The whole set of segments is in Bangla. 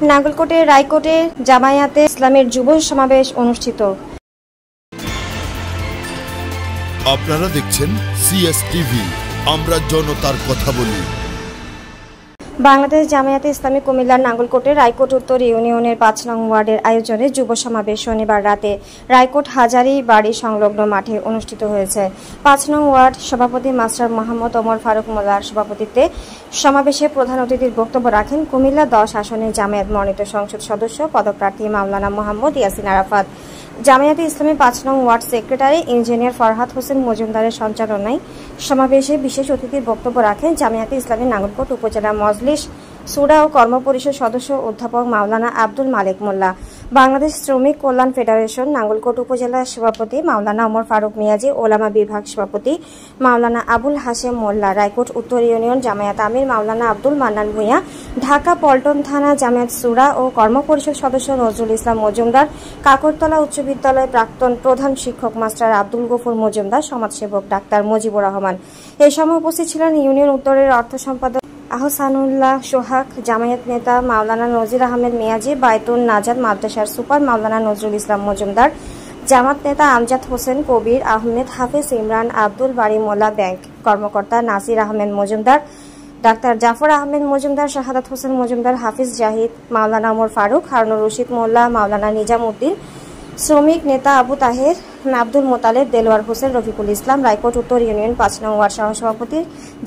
নাঙ্গলকোটের রায়কোটে জামায়াতে ইসলামের যুব সমাবেশ অনুষ্ঠিত। আপনারা দেখছেন সিএসটিভি, আমরা জনতার কথা বলি। বাংলাদেশ জামায়াতে ইসলামী কুমিল্লার নাঙ্গলকোটের রায়কোট উত্তর ইউনিয়নের ৫ নং ওয়ার্ডের আয়োজনে যুব সমাবেশ শনিবার রাতে রায়কোট হাজারি বাড়ি সংলগ্ন মাঠে অনুষ্ঠিত হয়েছে। ৫ নং ওয়ার্ড সভাপতি মাস্টার মোহাম্মদ ওমর ফারুক মোল্লার সভাপতিত্বে সমাবেশে প্রধান অতিথির বক্তব্য রাখেন কুমিল্লা ১০ আসনের জামায়াত মনোনীত সংসদ সদস্য পদপ্রার্থী মাওলানা মোহাম্মদ ইয়াসিন আরাফাত। জামায়াতে ইসলামী ৫ নং word secretary engineer Farhad Hossain মজুমদারের সঞ্চালনায় সমাবেশে বিশেষ অতিথির বক্তব্য রাখেন জামায়াতে ইসলামী নাঙ্গলকোট উপজেলা মজলিস সুরা ও কর্মপরিষদ সদস্য অধ্যাপক মাওলানা আব্দুল মালেক মোল্লা, বাংলাদেশ শ্রমিক কল্যাণ ফেডারেশন নাঙ্গলকোট উপজেলা সভাপতি মাওলানা ওমর ফারুক মিয়াজি, ওলামা বিভাগ সভাপতি মাওলানা আবুল হাশেম মোল্লা, রায়কোট উত্তর ইউনিয়ন জামায়াত আমির মাওলানা আব্দুল মান্নান ভূঁইয়া, ঢাকা পল্টন থানা জামায়াত সুরা ও কর্মপরিষদ সদস্য নজরুল ইসলাম মজুমদার, কাকরতলা উচ্চ বিদ্যালয়ের প্রাক্তন প্রধান শিক্ষক মাস্টার আব্দুল গফুর মজুমদার, সমাজসেবক ডাক্তার মুজিবুর রহমান। এই সময় উপস্থিত ছিলেন ইউনিয়ন উত্তরের অর্থ সম্পাদক আহসানুল্লাহ সোহাগ, জামায়াত নেতা মাওলানা নজির আহমেদ মিয়াজি, বায়তুন নাজাত মাদ্রাসার সুপার মাওলানা নজরুল ইসলাম মজুমদার, জামাত নেতা আমজাদ হোসেন, কবির আহমেদ, হাফেজ ইমরান, আব্দুল বারী মোল্লা, ব্যাংক কর্মকর্তা নাসির আহমেদ মজুমদার, ডাক্তার জাফর আহমেদ মজুমদার, শাহাদাত হোসেন মজুমদার, হাফিজ জাহিদ, মাওলানা ওমর ফারুক, হারুনুর রশিদ মোল্লা, মাওলানা নিজাম উদ্দিন, শ্রমিক নেতা আবু তাহের, আব্দুল মোতালেব, দেলোয়ার হোসেন, রফিকুল ইসলাম, রায়কোট উত্তর ইউনিয়ন ৫ নং ওয়ার্ড সহসভাপতি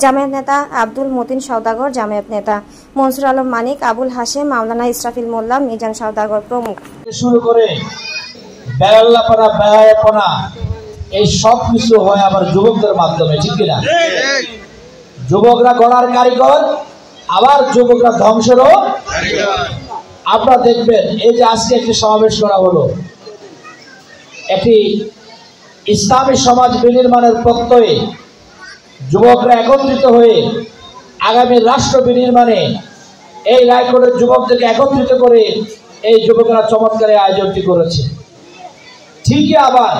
জামায়াত নেতা আব্দুল মতিন সওদাগর, জামায়াত নেতা মনসুর আলম মানিক, আবুল হাশেম, মাওলানা ইসরাফিল মোল্লা, মিজান সওদাগর প্রমুখ। শুরু করে বেয়াল্লাপনা বেয়াপনা এই সব কিছু হয় আবার যুবকদের মাধ্যমে, ঠিক কিনা? যুবকরা গড়ার কারিগর, আবার যুবকরা ধ্বংসেরও কারিগর। আপনারা দেখবেন এই যে আজকে একটি সমাবেশ করা হলো, একটি ইসলামী সমাজ বিনির্মাণের প্রত্যয়ে যুবকরা একত্রিত হয়ে আগামী রাষ্ট্র বিনির্মাণে এই রায়কোটের যুবকদেরকে একত্রিত করে এই যুবকরা চমৎকার আয়োজনটি করেছে। ঠিকই আবার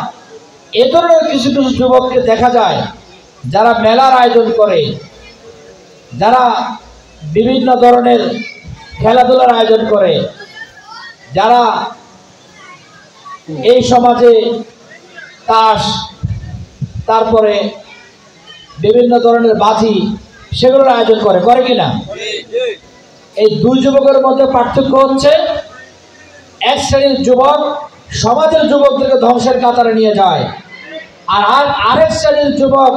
এ ধরনের কিছু কিছু যুবককে দেখা যায় যারা মেলার আয়োজন করে, যারা বিভিন্ন ধরনের খেলাধুলার আয়োজন করে, যারা এই সমাজে তাস, তারপরে বিভিন্ন ধরনের বাজি সেগুলোর আয়োজন করে কিনা? এই দুই যুবকের মধ্যে পার্থক্য হচ্ছে এক শ্রেণীর যুবক সমাজের যুবকদেরকে ধ্বংসের কাতারে নিয়ে যায়, আর আরেক শ্রেণীর যুবক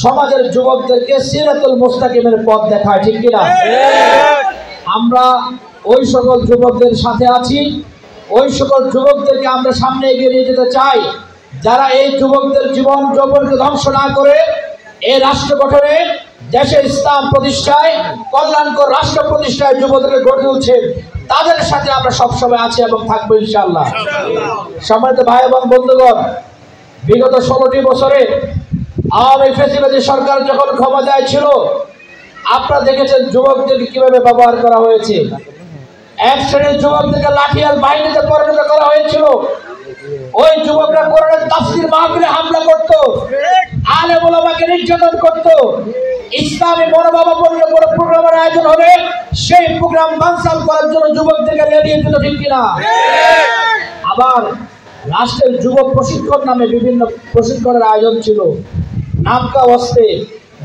সমাজের যুবকদেরকে সিরাতুল মুস্তাকিমের পথ দেখায়, ঠিক কিনা? আমরা ওই সকল যুবকদের সাথে আছি, ওই সকল যুবকদেরকে আমরা সামনে এগিয়ে নিয়ে যেতে চাই যারা এই যুবকদের জীবন যৌবনকে ধ্বংস না করে এই রাষ্ট্র গঠনে, দেশে ইসলাম প্রতিষ্ঠায়, কল্যাণকর রাষ্ট্র প্রতিষ্ঠায় যুবকদেরকে গড়ে তুলছে। তাদের সাথে আমরা সবসময় আছি এবং থাকবো ইনশাআল্লাহ। সম্মানিত ভাই এবং বন্ধুগণ, বিগত 16টি বছরে আওয়ামী ফ্যাসিবাদী সরকার যখন ক্ষমতায় ছিল, আপনারা দেখেছেন যুবকদেরকে কিভাবে ব্যবহার করা হয়েছে। এক শ্রেণীর যুবকদেরকে লাঠিয়াল বাহিনীতে পরিণত করা হয়েছিল। ওই যুবকরা কোরআনের তাফসীর মাহফিলে হামলা করত, আলেম ওলামাকে নির্যাতন করত। ইসলামী মনোভাবাপন্ন কোনো প্রোগ্রামের আয়োজন হবে, সেই প্রোগ্রাম বানচাল করার জন্য যুবকদেরকে লেলিয়ে দিত, ঠিক কিনা? আবার রাষ্ট্রের যুবক প্রশিক্ষণ নামে বিভিন্ন প্রশিক্ষণের আয়োজন ছিল। নামকা অস্তে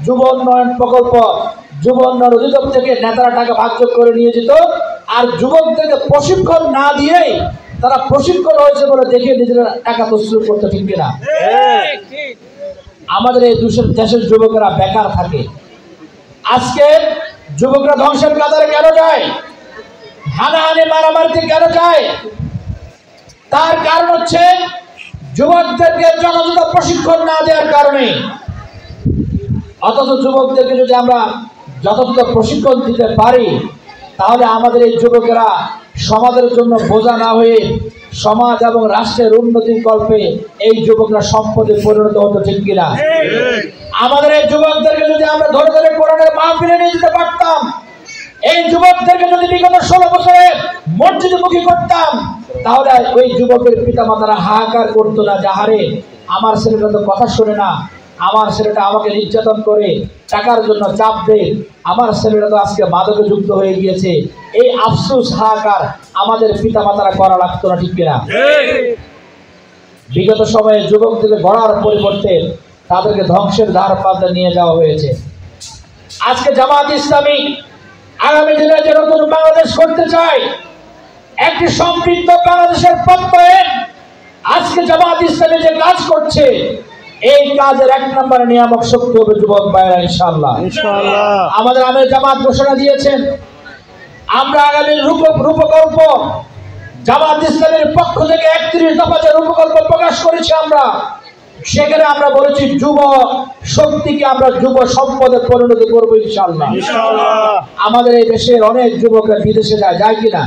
যুব উন্নয়ন প্রকল্প, যুব উন্নয়ন অধিদপ্তর থেকে নেতারা টাকা ভাগযোগ করে নিয়ে যেত, আর যুবকদেরকে প্রশিক্ষণ না দিয়েই তারা প্রশিক্ষণ হয়েছে বলে দেখিয়ে নিজেরা টাকা তসরুপ করতে, ঠিক কিনা? আমাদের এই দেশের যুবকেরা বেকার থাকে। আজকে যুবকরা ধ্বংসের কাতারে কেন যায়? হানাহানি মারামারিতে কেন যায়? তার কারণ হচ্ছে যুবকদেরকে যথাযথ প্রশিক্ষণ না দেওয়ার কারণে। অথচ যুবকদেরকে যদি আমরা যথাযথ প্রশিক্ষণ দিতে পারি, তাহলে আমাদের এই যুবকেরা সমাজের জন্য বোঝা না হয়ে সমাজ এবং রাষ্ট্রের উন্নতির কল্পে এই যুবকরা সম্পদে পরিণত হতো, ঠিক কিনা? আমাদের এই যুবকদেরকে যদি আমরা ধরে ধরে কোরআনের মাহফিলে নিয়ে যেতে পারতাম, এই যুবকদেরকে যদি বিগত 16 বছরে মসজিদমুখী করতাম, তাহলে ওই যুবকের পিতা মাতারা হাহাকার করতো না, যাহারে আমার ছেলেটা তো কথা শোনে না, আমার ছেলেটা আমাকে নির্যাতন করে টাকার জন্য চাপ দেয়, আমার ছেলেটা তো আজকে মাদকে যুক্ত হয়ে গিয়েছে, এই আফসোস হাহাকার আমাদের পিতামাতারা করা লাগতো না, ঠিক কিনা? বিগত সময়ে যুবকদের গড়ার পরিবর্তে তাদেরকে ধ্বংসের ধার পাল্টে নিয়ে যাওয়া হয়েছে। আজকে জামাত ইসলামী আগামী দিনে যে নতুন বাংলাদেশ করতে চায়, একটি সমৃদ্ধ বাংলাদেশের প্রত্যয়ন, আজকে জামাত ইসলামী যে কাজ করছে, এই কাজের 1 নম্বরে নিয়ামক শক্তি হবে যুবক ভাইরা, ইনশাআল্লাহ। আমাদের আমির জামাত ঘোষণা দিয়েছেন, আমরা আগামী রূপকল্প জামাত ইসলামের পক্ষ থেকে 31 দফা যে রূপকল্প প্রকাশ করেছি আমরা, সেখানে আমরা বলেছি যুব শক্তিকে আমরা যুব সম্পদে পরিণত করবো, ইনশাআল্লাহ। আমাদের এই দেশের অনেক যুবকরা বিদেশে যায় কিনা?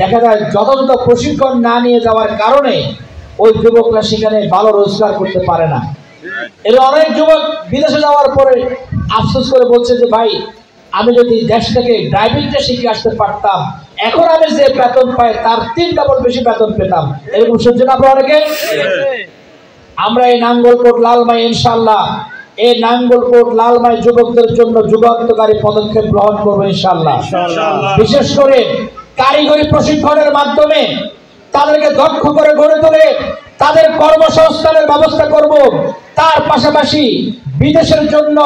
দেখা যায় যথাযথ প্রশিক্ষণ না নিয়ে যাওয়ার কারণে ওই যুবকরা সেখানে ভালো রোজগার করতে পারে না। এর অনেক যুবক বিদেশে যাওয়ার পরে আফসোস করে বলছে যে ভাই, আমি যদি দেশ থেকে ড্রাইভিংটা শিখে আসতে পারতাম, এখন আমি যে বেতন পাই তার 3 ডাবল বেশি বেতন পেতাম। এরকম শুনছেন আপনারা অনেকে? আমরা এই নাঙ্গলকোট লালমাই, ইনশাআল্লাহ এই নাঙ্গলকোট লালমাই যুবকদের জন্য যুগান্তকারী পদক্ষেপ গ্রহণ করবো, ইনশাআল্লাহ। বিশেষ করে কারিগরি প্রশিক্ষণের মাধ্যমে তাদেরকে দক্ষ করে গড়ে তোলে তাদের কর্মসংস্থানের ব্যবস্থা করব। তার পাশাপাশি বিদেশের জন্য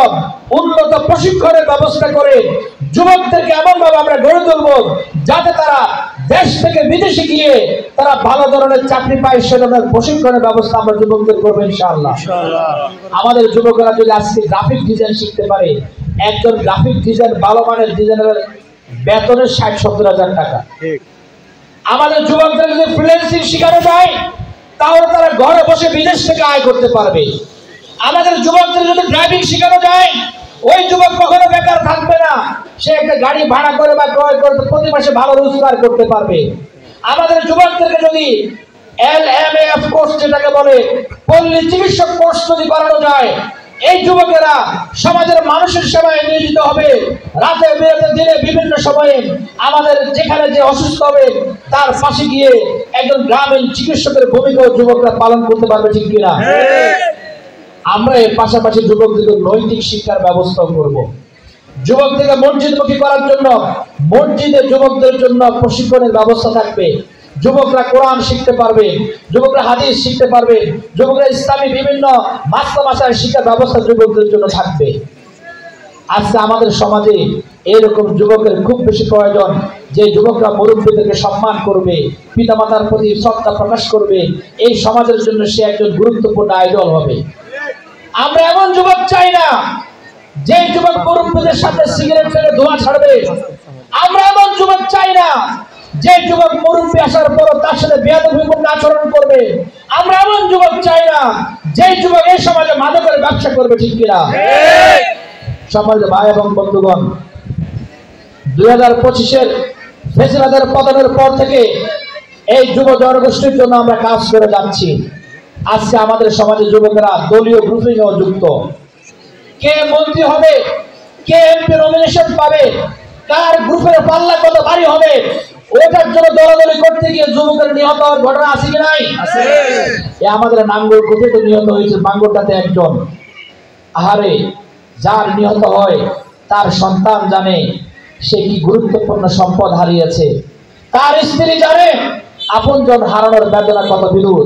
উন্নত প্রশিক্ষণের ব্যবস্থা করে যুবকদেরকে এমনভাবে আমরা গড়ে তুলব যাতে তারা দেশ থেকে বিদেশে গিয়ে তারা ভালো ধরনের চাকরি পায়, সে ধরনের প্রশিক্ষণের ব্যবস্থা আমরা যুবকদের করবো, ইনশাআল্লাহ। আমাদের যুবকরা যদি আজকে গ্রাফিক ডিজাইন শিখতে পারে, একজন গ্রাফিক ডিজাইন ভালো মানের ডিজাইনের বেতনের 60-70 হাজার টাকা। আমাদের যুবকদের যদি ফ্রিল্যান্সিং শেখানো যায়, তাহলে তারা ঘরে বসে বিদেশ থেকে আয় করতে পারবে। আমাদের যুবকদের যদি ড্রাইভিং শেখানো যায়, ওই যুবক কখনো বেকার থাকবে না, সে একটা গাড়ি ভাড়া করে বা ক্রয় করে প্রতি মাসে ভালো রোজগার করতে পারবে। আমাদের যুবকদেরকে যদি LMAF কোর্স, যেটাকে বলে পল্লী চিকিৎসক কোর্স যদি করানো যায়, এই যুবকেরা সমাজের মানুষের সেবায় নিয়োজিত হবে। রাতে বেরোতে দিনে বিভিন্ন সময়ে আমাদের যেখানে যে অসুস্থ হবে তার পাশে গিয়ে একজন গ্রামীণ চিকিৎসকের ভূমিকাও যুবকরা পালন করতে পারবে, ঠিক কিনা? আমরা এর পাশাপাশি যুবকদের নৈতিক শিক্ষার ব্যবস্থা করব। যুবকদেরকে মসজিদমুখী করার জন্য মসজিদে যুবকদের জন্য প্রশিক্ষণের ব্যবস্থা থাকবে। যুবকরা কোরআন শিখতে পারবে, যুবকরা হাদিস শিখতে পারবে, যুবকরা ইসলামী বিভিন্ন মাসলামাসার শিক্ষার ব্যবস্থা যুবকদের জন্য থাকবে। আজকে আমাদের সমাজে এরকম যুবকের খুব বেশি প্রয়োজন, যে যুবকরা মুরব্বীদেরকে সম্মান করবে, পিতামাতার প্রতি শ্রদ্ধা প্রকাশ করবে। এই সমাজের জন্য সে একজন গুরুত্বপূর্ণ আইডল হবে। আমরা এমন যুবক চাই না যে যুবক মুরব্বীদের সাথে সিগারেট ফেলে ধোঁয়া ছাড়বে। আমরা এমন যুবক চাই না যে যুবক মুরব্বী আসার পর তার সাথে বেয়াদবিপূর্ণ আচরণ করবে। আমরা এমন যুবক চাই না যে যুবক এই সমাজে মাদকের ব্যবসা করবে, ঠিক কিনা? সমাজে ভাই এবং বন্ধুগণ, 2025-এর ফেসিবাদের পতনের পর থেকে এই যুব জনগোষ্ঠীর জন্য আমরা কাজ করে যাচ্ছি। আজকে আমাদের সমাজে যুবকেরা দলীয় গ্রুপিংও যুক্ত। কে মন্ত্রী হবে, কে এমপি নমিনেশন পাবে, কার গ্রুপের পাল্লা কত ভারী হবে, ওটার জন্য দলাদলি করতে গিয়ে যুবকের নিহত হওয়ার ঘটনা আছে কি নাই? আমাদের নাঙ্গলকোটে তো নিহত হয়েছে, বাঙ্গরটাতে একজন। আহারে, যার নিহত হয় তার সন্তান জানে সে কি গুরুত্বপূর্ণ সম্পদ হারিয়েছে। তার স্ত্রী জানে আপনজন হারানোর বেদনা কত বিদূর।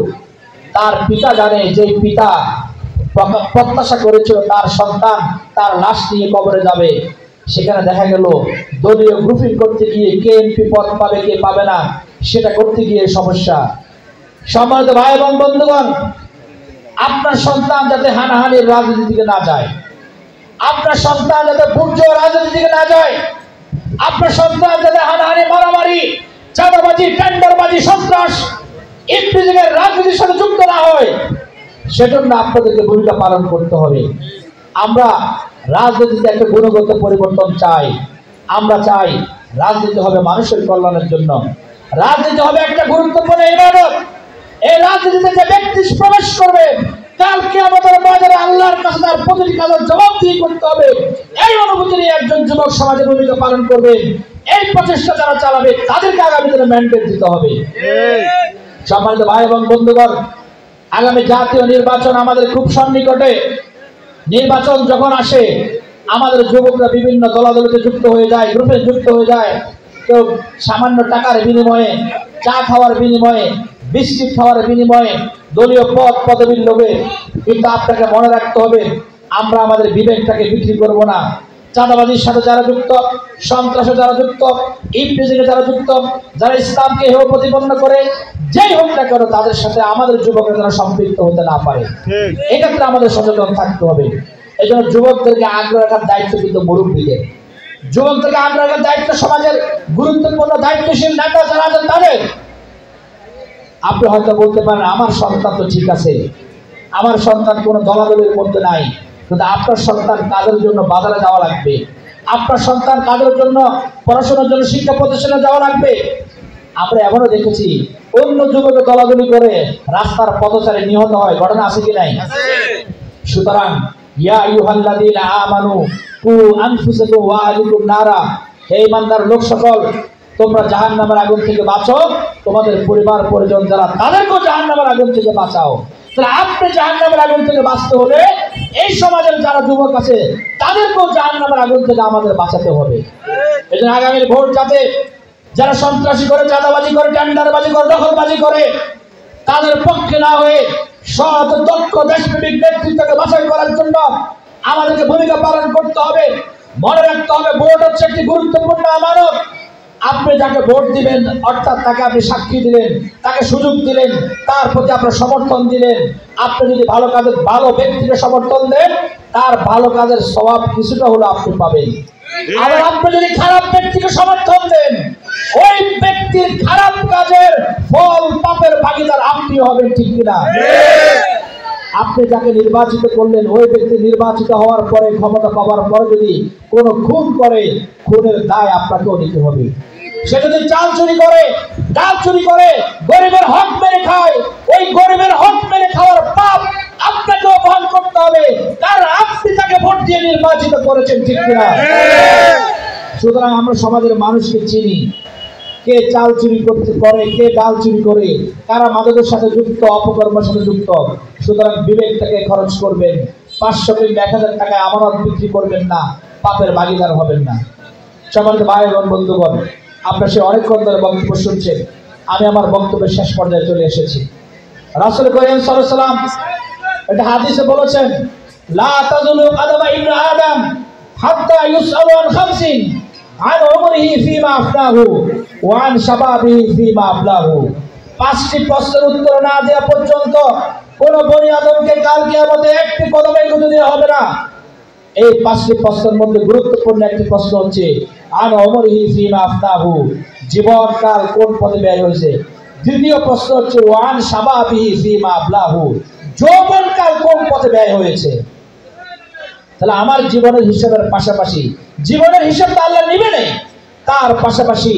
তার পিতা জানে যে পিতা প্রত্যাশা করেছিল তার সন্তান তার লাশ নিয়ে কবরে যাবে। সেখানে দেখা গেল দলীয় গ্রুপিং করতে গিয়ে কে এমপি পদ পাবে কে পাবে না, সেটা করতে গিয়ে সমস্যা। সম্মানিত ভাই এবং বন্ধুগণ, আপনার সন্তান যাতে হানাহানির রাজনীতির দিকে না যায়, আপনার সন্তান যাতে বুর্জোয়া রাজনীতির দিকে না যায়, আপনার সন্তান যাতে হানাহানি, মারামারি, চাঁদাবাজি, টেন্ডারবাজি, সন্ত্রাস, ইফতিজিংয়ের রাজনীতির সাথে যুক্ত না হয়, সেজন্য আপনাদেরকে ভূমিকা পালন করতে হবে। আমরা রাজনীতিতে একটা গুণগত পরিবর্তন চাই। আমরা চাই রাজনীতি হবে মানুষের কল্যাণের জন্য। রাজনীতি হবে একটা গুরুত্বপূর্ণ ইবাদত। এই রাজনীতিতে যে ব্যক্তি প্রবেশ করবে, কালকে আমাদের বাজারে আল্লাহর কাছে তার প্রতিটি কাজের জবাবদিহি করতে হবে। এই অনুভূতি নিয়ে একজন যুবক সমাজে ভূমিকা পালন করবে। এই প্রচেষ্টা যারা চালাবে তাদেরকে আগামী দিনে ম্যান্ডেট দিতে হবে। সম্মানিত ভাই এবং বন্ধুগণ, আগামী জাতীয় নির্বাচন আমাদের খুব সন্নিকটে। নির্বাচন যখন আসে আমাদের যুবকরা বিভিন্ন দলাদলিতে যুক্ত হয়ে যায়, গ্রুপে যুক্ত হয়ে যায়। কেউ সামান্য টাকার বিনিময়ে, চা খাওয়ার বিনিময়ে, বিস্কিট খাওয়ার বিনিময়ে, দলীয় পদ পদবীর লোভে। কিন্তু আপনাকে মনে রাখতে হবে, আমরা আমাদের বিবেকটাকে বিক্রি করব না। চাঁদাবাজির সাথে যারা যুক্ত, সন্ত্রাসে যারা যুক্ত, ইফটিজিংয়ে যারা যুক্ত, যারা ইসলামকে হেয় প্রতিপন্ন করে, যেই হোক না কেন তাদের সাথে আমাদের যুবকরা যেন সম্পৃক্ত হতে না পারে, এক্ষেত্রে আমাদের সচেতন থাকতে হবে। এই জন্য যুবকদেরকে আগ্রহ রাখার দায়িত্ব কিন্তু মুরব্বীদের। যুবকদেরকে আগ্রহ রাখার দায়িত্ব সমাজের গুরুত্বপূর্ণ দায়িত্বশীল নেতা যারা আছেন তাদের। আপনি হয়তো বলতে পারেন আমার সন্তান তো ঠিক আছে, আমার সন্তান কোনো দলাদলের মধ্যে নাই, কিন্তু আপনার সন্তান কাজের জন্য বাজারে যাওয়া লাগবে, আপনার সন্তান কাজের জন্য পড়াশোনার জন্য শিক্ষা প্রতিষ্ঠানে যাওয়া লাগবে। আমরা এমনও দেখেছি অন্য যুবকে দলাদলি করে রাস্তার পথচারী নিহত হয়, ঘটনা আছে কি নাই? সুতরাং ইয়া আইয়ুহাল্লাযীনা আমানু কু আনফুসাকুম ওয়া আহলিকুম নারা, হে ঈমানদার লোক সকল, তোমরা জাহান্নামের আগুন থেকে বাঁচো, তোমাদের পরিবার পরিজন যারা তাদেরকেও জাহান্নামের আগুন থেকে বাঁচাও। তাহলে আপনি জাহান্নামের আগুন থেকে বাঁচতে হলে এই সমাজের যারা যুবক আছে তাদেরকেও জাহান্নামের আগুন থেকে আমাদের বাঁচাতে হবে। এই জন্য আগামীর ভোট যাতে যারা সন্ত্রাসী করে, চাঁদাবাজি করে, টেন্ডারবাজি করে, দখলবাজি করে, তাদের পক্ষে না হয়ে সৎ দক্ষ দেশপ্রেমিক নেতৃত্বকে বাছাই করার জন্য আমাদেরকে ভূমিকা পালন করতে হবে। মনে রাখতে হবে, ভোট হচ্ছে একটি গুরুত্বপূর্ণ আমানত। আপনি যাকে ভোট দিবেন, অর্থাৎ তাকে আপনি সাক্ষী দিলেন, তাকে সুযোগ দিলেন, তার প্রতি আপনার সমর্থন দিলেন। আপনি যদি ভালো কাজের, ভালো ব্যক্তিকে সমর্থন দেন, তার ভালো কাজের স্বভাব কিছুটা হলো আপনি পাবেন। আবার আপনি যদি খারাপ ব্যক্তিকে সমর্থন দেন, ওই ব্যক্তির খারাপ কাজের ফল পাপের ভাগীদার আপনি হবেন, ঠিক কিনা? আপনি যাকে নির্বাচিত করলেন, ওই ব্যক্তি নির্বাচিত হওয়ার পরে, ক্ষমতা পাওয়ার পরে যদি কোনো খুন করে, খুনের দায় আপনাকেও নিতে হবে। সে যদি চাল চুরি করে, ডাল চুরি করে, গরিবের হক মেরে খায়, ওই গরিবের হক মেরে খাওয়ার পাপ আপনাকেও বহন করতে হবে, কারণ আপনি তাকে ভোট দিয়ে নির্বাচিত করেছেন, ঠিক কিনা? সুতরাং আমরা সমাজের মানুষকে চিনি, কে চাল চুরি করতে করে, কে ডাল চুরি করে, কারা মাদকের সাথে যুক্ত, অপকর্মের সাথে যুক্ত। সুতরাং বিবেকটাকে খরচ করবেন। 500 কিংবা 1000 টাকায় আমানত বিক্রি করবেন না, পাপের ভাগীদার হবেন না। সম্মানিত ভাই এবং বন্ধুগণ, আপনারা সে অনেকক্ষণ ধরে বক্তব্য শুনছেন, আমি আমার বক্তব্যের শেষ পর্যায়ে চলে এসেছি। রাসূল করিম সাল্লাল্লাহু আলাইহি ওয়াসাল্লাম একটা হাদিসে বলেছেন, লা তাযুলু কাদামা ইবনে আদম হাত্তা ইউসআলু আন খামসিন, আন উমরিহি ফীমা আফনাহু ওয়া আন শাবাবিহি ফীমা আবলাহু। 5টি প্রশ্নের উত্তর না দেওয়া পর্যন্ত কোন বনি আদমকে কাল কিয়ামতে একটি কদমে এগোতে দেওয়া হবে না। এই 5টি প্রশ্নের মধ্যে গুরুত্বপূর্ণ একটি প্রশ্ন হচ্ছে আন উমরিহি ফীমা আফনাহু, জীবনকাল কোন পথে ব্যয় হয়েছে। দ্বিতীয় প্রশ্ন হচ্ছে ওয়ান শাবাবিহি ফীমা আবলাহু, যৌবনকাল কোন পথে ব্যয় হয়েছে। তাহলে আমার জীবনের হিসাবের পাশাপাশি, জীবনের হিসাব তো আল্লাহ নিবে না, তার পাশাপাশি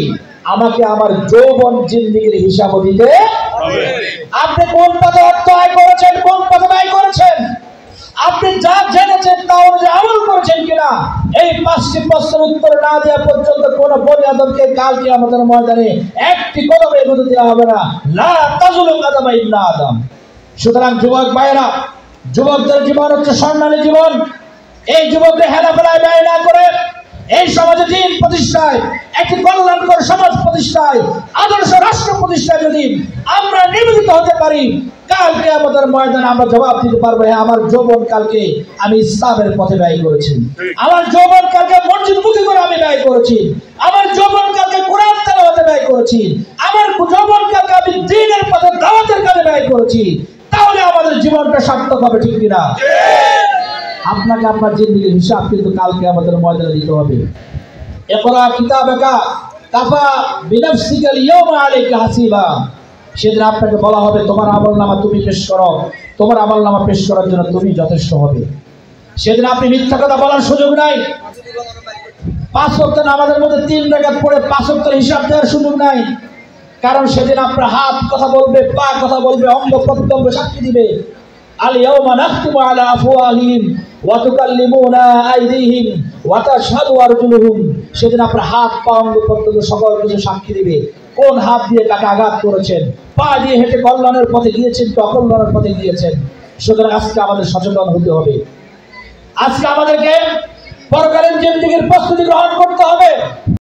আমাকে আমার যৌবন জিন্দেগির হিসাবও দিতে হবে। আপনি কোন পথে অর্থ আয় করেছেন, কোন পথে ব্যয় করেছেন, আপনি যা জেনেছেন তা অনুযায়ী আমল করেছেন কিনা, এই 5টি প্রশ্নের উত্তর না দেওয়া পর্যন্ত কোন বনি আদমকে কাল কিয়ামতের ময়দানে একটি কদমে এগোতে দেওয়া হবে না। লা তাযুলু কাদামা ইবনে আদম। সুতরাং যুবক ভাইয়েরা, যুবকদের জীবন হচ্ছে স্বর্ণালী জীবন। এই যুবকদের হেলাফেলায় ব্যয় না করে এই সমাজে দিন প্রতিষ্ঠায়, একটি কল্যাণকর সমাজ প্রতিষ্ঠায়, আদর্শ রাষ্ট্র প্রতিষ্ঠায় যদি আমরা নিবেদিত হতে পারি, কাল কিয়ামতের ময়দানে আমরা জবাব দিতে পারবো, হ্যাঁ আমার যৌবন কালকে আমি ইসলামের পথে ব্যয় করেছি, আমার যৌবন কালকে মসজিদমুখী করে আমি ব্যয় করেছি, আমার যৌবন কালকে কোরআন তেলাওয়াতে ব্যয় করেছি, আমার যৌবন কালকে আমি দ্বীনের পথে দাওয়াতের কাজে ব্যয় করেছি। তাহলে আমাদের জীবনটা সার্থক হবে, ঠিক কিনা? আপনাকে আপনার জিন্দেগির হিসাব কিন্তু কালকে আমাদের ময়দানে দিতে হবে। ইকরা কিতাবাকা কাফা বিনাফসিকাল ইয়াওমা আলাইকা হাসিবা। সেদিন আপনাকে বলা হবে তোমার আমলনামা তুমি পেশ করো, তোমার আমলনামা পেশ করার জন্য তুমি যথেষ্ট হবে। সেদিন আপনি মিথ্যা কথা বলার সুযোগ নাই। 5 ওয়াক্ত নামাজের মধ্যে 3 রাকাত পড়ে 5 ওয়াক্তের হিসাব দেওয়ার সুযোগ নাই, কারণ সেদিন আপনার হাত কথা বলবে, পা কথা বলবে, অঙ্গ প্রত্যঙ্গ সাক্ষী দিবে। আল ইয়াওমা নাখতিমু আলা আফওয়াহিহিম ওয়া তুকাল্লিমুনা আইদিহিম ওয়া তাশহাদু আরজুলুহুম। সেদিন আপনার হাত পা অঙ্গ প্রত্যঙ্গ সকল কিছু সাক্ষী দিবে। কোন হাত দিয়ে তাকে আঘাত করেছেন, পা দিয়ে হেঁটে কল্যাণের পথে গিয়েছেন কি অকল্যাণের পথে গিয়েছেন। সুতরাং আজকে আমাদের সচেতন হতে হবে। আজকে আমাদেরকে পরকালীন জিন্দেগীর প্রস্তুতি গ্রহণ করতে হবে।